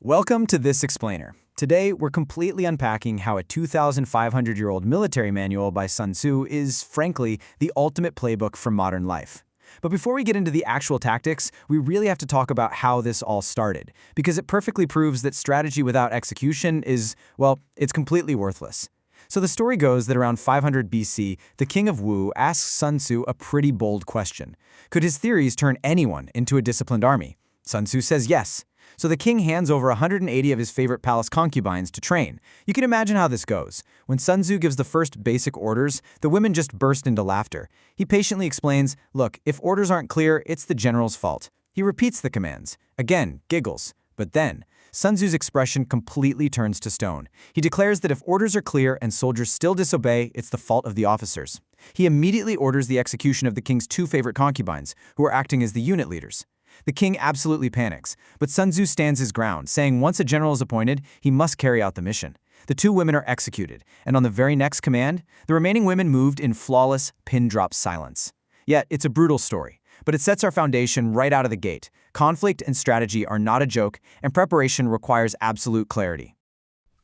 Welcome to This Explainer. Today, we're completely unpacking how a 2,500-year-old military manual by Sun Tzu is, frankly, the ultimate playbook for modern life. But before we get into the actual tactics, we really have to talk about how this all started, because it perfectly proves that strategy without execution is, well, it's completely worthless. So the story goes that around 500 BC, the king of Wu asks Sun Tzu a pretty bold question. Could his theories turn anyone into a disciplined army? Sun Tzu says yes. So the king hands over 180 of his favorite palace concubines to train. You can imagine how this goes. When Sun Tzu gives the first basic orders, the women just burst into laughter. He patiently explains, look, if orders aren't clear, it's the general's fault. He repeats the commands. Again, giggles. But then, Sun Tzu's expression completely turns to stone. He declares that if orders are clear and soldiers still disobey, it's the fault of the officers. He immediately orders the execution of the king's two favorite concubines, who are acting as the unit leaders. The king absolutely panics, but Sun Tzu stands his ground, saying once a general is appointed, he must carry out the mission. The two women are executed, and on the very next command, the remaining women moved in flawless, pin-drop silence. Yet, it's a brutal story, but it sets our foundation right out of the gate. Conflict and strategy are not a joke, and preparation requires absolute clarity.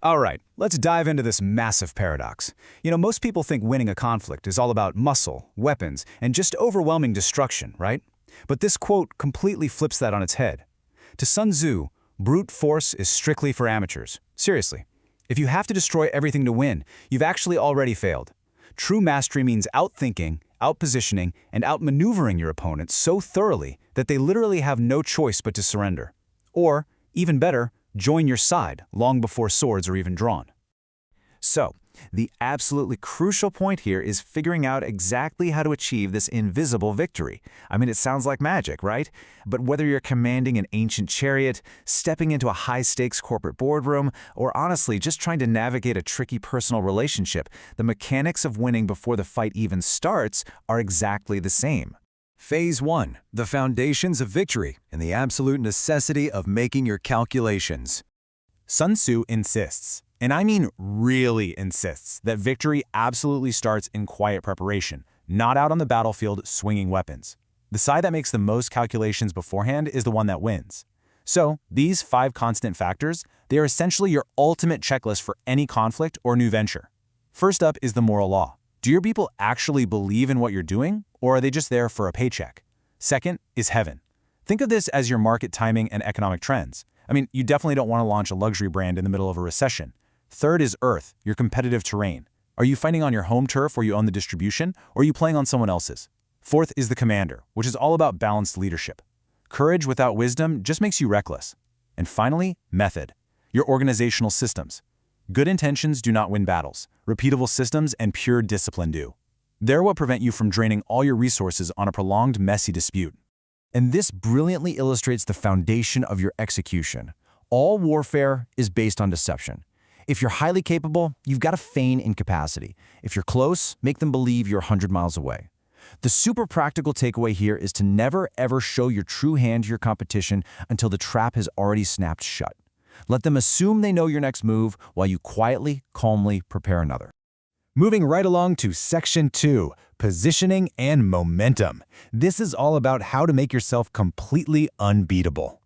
All right, let's dive into this massive paradox. Most people think winning a conflict is all about muscle, weapons, and just overwhelming destruction, right? But this quote completely flips that on its head. To Sun Tzu, brute force is strictly for amateurs. Seriously, if you have to destroy everything to win, you've actually already failed. True mastery means outthinking, outpositioning, and outmaneuvering your opponent so thoroughly that they literally have no choice but to surrender. Or, even better, join your side long before swords are even drawn. So, the absolutely crucial point here is figuring out exactly how to achieve this invisible victory. I mean, it sounds like magic, right? But whether you're commanding an ancient chariot, stepping into a high-stakes corporate boardroom, or honestly just trying to navigate a tricky personal relationship, the mechanics of winning before the fight even starts are exactly the same. Phase 1. The foundations of victory and the absolute necessity of making your calculations. Sun Tzu insists, and I mean really insists, that victory absolutely starts in quiet preparation, not out on the battlefield swinging weapons. The side that makes the most calculations beforehand is the one that wins. So, these 5 constant factors, they are essentially your ultimate checklist for any conflict or new venture. First up is the moral law. Do your people actually believe in what you're doing, or are they just there for a paycheck? Second is heaven. Think of this as your market timing and economic trends. I mean, you definitely don't want to launch a luxury brand in the middle of a recession. Third is earth, your competitive terrain. Are you fighting on your home turf where you own the distribution, or are you playing on someone else's? Fourth is the commander, which is all about balanced leadership. Courage without wisdom just makes you reckless. And finally, method, your organizational systems. Good intentions do not win battles. Repeatable systems and pure discipline do. They're what prevent you from draining all your resources on a prolonged, messy dispute. And this brilliantly illustrates the foundation of your execution. All warfare is based on deception. If you're highly capable, you've got to feign incapacity. If you're close, make them believe you're 100 miles away. The super practical takeaway here is to never ever show your true hand to your competition until the trap has already snapped shut. Let them assume they know your next move while you quietly, calmly prepare another. Moving right along to Section 2, Positioning and Momentum. This is all about how to make yourself completely unbeatable.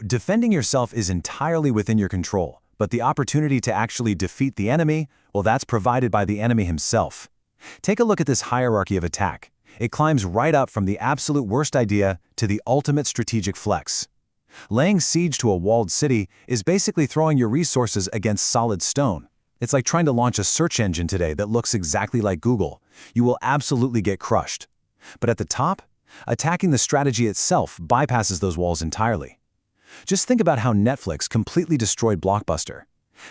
Defending yourself is entirely within your control, but the opportunity to actually defeat the enemy, well, that's provided by the enemy himself. Take a look at this hierarchy of attack. It climbs right up from the absolute worst idea to the ultimate strategic flex. Laying siege to a walled city is basically throwing your resources against solid stone. It's like trying to launch a search engine today that looks exactly like Google. You will absolutely get crushed. But at the top, attacking the strategy itself bypasses those walls entirely. Just think about how Netflix completely destroyed Blockbuster.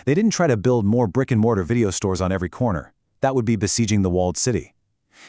They didn't try to build more brick-and-mortar video stores on every corner. That would be besieging the walled city.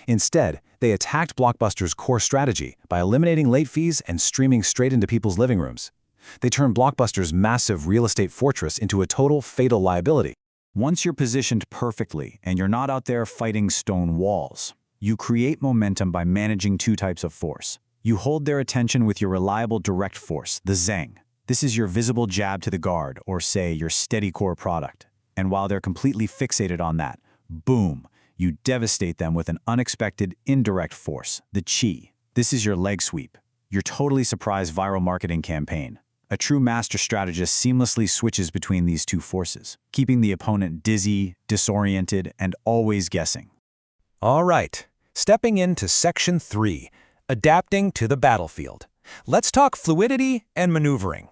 Instead, they attacked Blockbuster's core strategy by eliminating late fees and streaming straight into people's living rooms. They turned Blockbuster's massive real estate fortress into a total fatal liability. Once you're positioned perfectly and you're not out there fighting stone walls, you create momentum by managing 2 types of force. You hold their attention with your reliable direct force, the Zheng. This is your visible jab to the guard, or say your steady core product. And while they're completely fixated on that, boom, you devastate them with an unexpected indirect force, the Qi. This is your leg sweep, your totally surprise viral marketing campaign. A true master strategist seamlessly switches between these two forces, keeping the opponent dizzy, disoriented, and always guessing. All right, stepping into Section 3, Adapting to the Battlefield. Let's talk fluidity and maneuvering.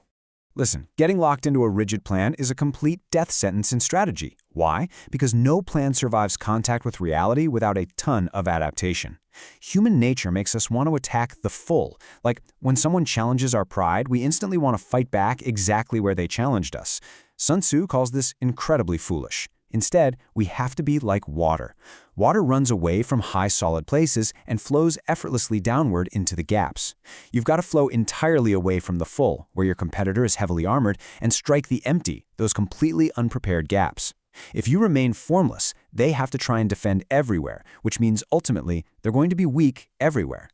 Listen, getting locked into a rigid plan is a complete death sentence in strategy. Why? Because no plan survives contact with reality without a ton of adaptation. Human nature makes us want to attack the full. Like, when someone challenges our pride, we instantly want to fight back exactly where they challenged us. Sun Tzu calls this incredibly foolish. Instead, we have to be like water. Water runs away from high solid places and flows effortlessly downward into the gaps. You've got to flow entirely away from the full, where your competitor is heavily armored, and strike the empty, those completely unprepared gaps. If you remain formless, they have to try and defend everywhere, which means ultimately they're going to be weak everywhere.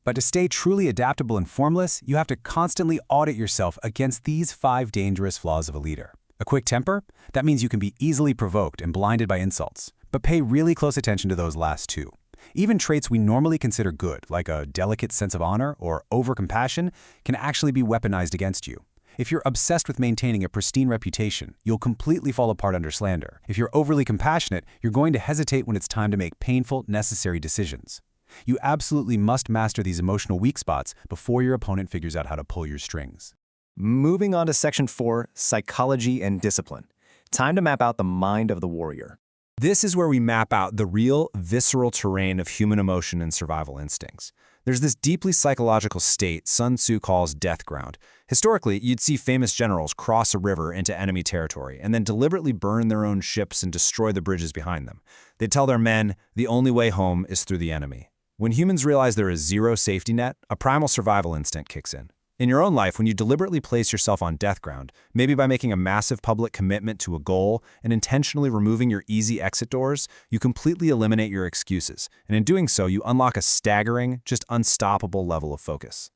But to stay truly adaptable and formless, you have to constantly audit yourself against these 5 dangerous flaws of a leader. A quick temper? That means you can be easily provoked and blinded by insults. But pay really close attention to those last 2. Even traits we normally consider good, like a delicate sense of honor or over-compassion, can actually be weaponized against you. If you're obsessed with maintaining a pristine reputation, you'll completely fall apart under slander. If you're overly compassionate, you're going to hesitate when it's time to make painful, necessary decisions. You absolutely must master these emotional weak spots before your opponent figures out how to pull your strings. Moving on to Section 4, Psychology and Discipline. Time to map out the mind of the warrior. This is where we map out the real, visceral terrain of human emotion and survival instincts. There's this deeply psychological state Sun Tzu calls death ground. Historically, you'd see famous generals cross a river into enemy territory and then deliberately burn their own ships and destroy the bridges behind them. They'd tell their men, the only way home is through the enemy. When humans realize there is zero safety net, a primal survival instinct kicks in. In your own life, when you deliberately place yourself on death ground, maybe by making a massive public commitment to a goal and intentionally removing your easy exit doors, you completely eliminate your excuses. And in doing so, you unlock a staggering, just unstoppable level of focus.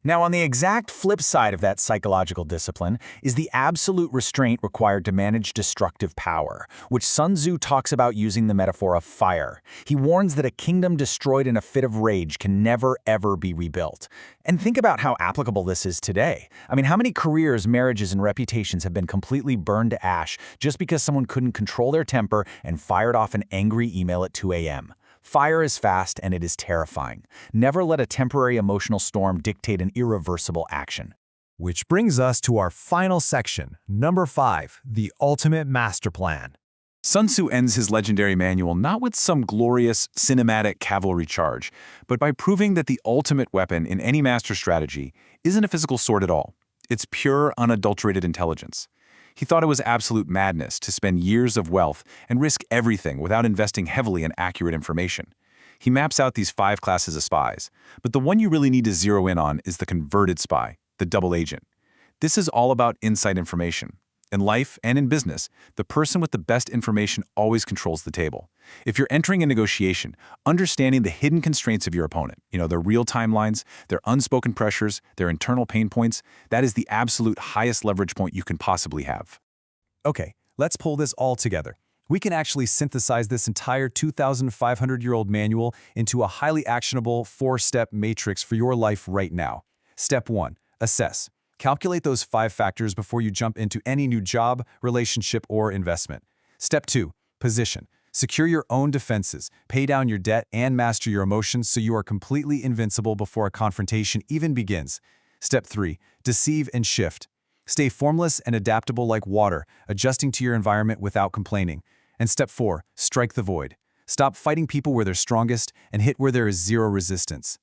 Now, on the exact flip side of that psychological discipline is the absolute restraint required to manage destructive power, which Sun Tzu talks about using the metaphor of fire. He warns that a kingdom destroyed in a fit of rage can never, ever be rebuilt. And think about how applicable this is today. I mean, how many careers, marriages, and reputations have been completely burned to ash just because someone couldn't control their temper and fired off an angry email at 2 a.m.? Fire is fast and it is terrifying. Never let a temporary emotional storm dictate an irreversible action. Which brings us to our final section, number 5, the ultimate master plan. Sun Tzu ends his legendary manual not with some glorious, cinematic cavalry charge, but by proving that the ultimate weapon in any master strategy isn't a physical sword at all. It's pure, unadulterated intelligence. He thought it was absolute madness to spend years of wealth and risk everything without investing heavily in accurate information. He maps out these 5 classes of spies, but the one you really need to zero in on is the converted spy, the double agent. This is all about inside information. In life and in business, the person with the best information always controls the table. If you're entering a negotiation, understanding the hidden constraints of your opponent, their real timelines, their unspoken pressures, their internal pain points, that is the absolute highest leverage point you can possibly have. Okay, let's pull this all together. We can actually synthesize this entire 2,500-year-old manual into a highly actionable 4-step matrix for your life right now. Step 1, assess. Calculate those 5 factors before you jump into any new job, relationship, or investment. Step 2, position. Secure your own defenses, pay down your debt, and master your emotions so you are completely invincible before a confrontation even begins. Step 3, deceive and shift. Stay formless and adaptable like water, adjusting to your environment without complaining. And Step 4, strike the void. Stop fighting people where they're strongest and hit where there is zero resistance.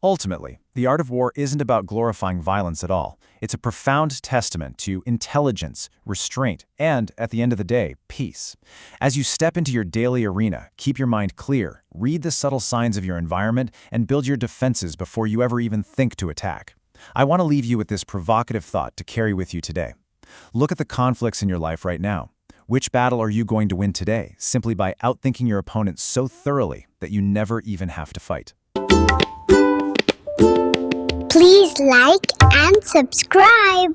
Ultimately, the art of war isn't about glorifying violence at all. It's a profound testament to intelligence, restraint, and, at the end of the day, peace. As you step into your daily arena, keep your mind clear, read the subtle signs of your environment, and build your defenses before you ever even think to attack. I want to leave you with this provocative thought to carry with you today. Look at the conflicts in your life right now. Which battle are you going to win today, simply by outthinking your opponent so thoroughly that you never even have to fight? Please like and subscribe.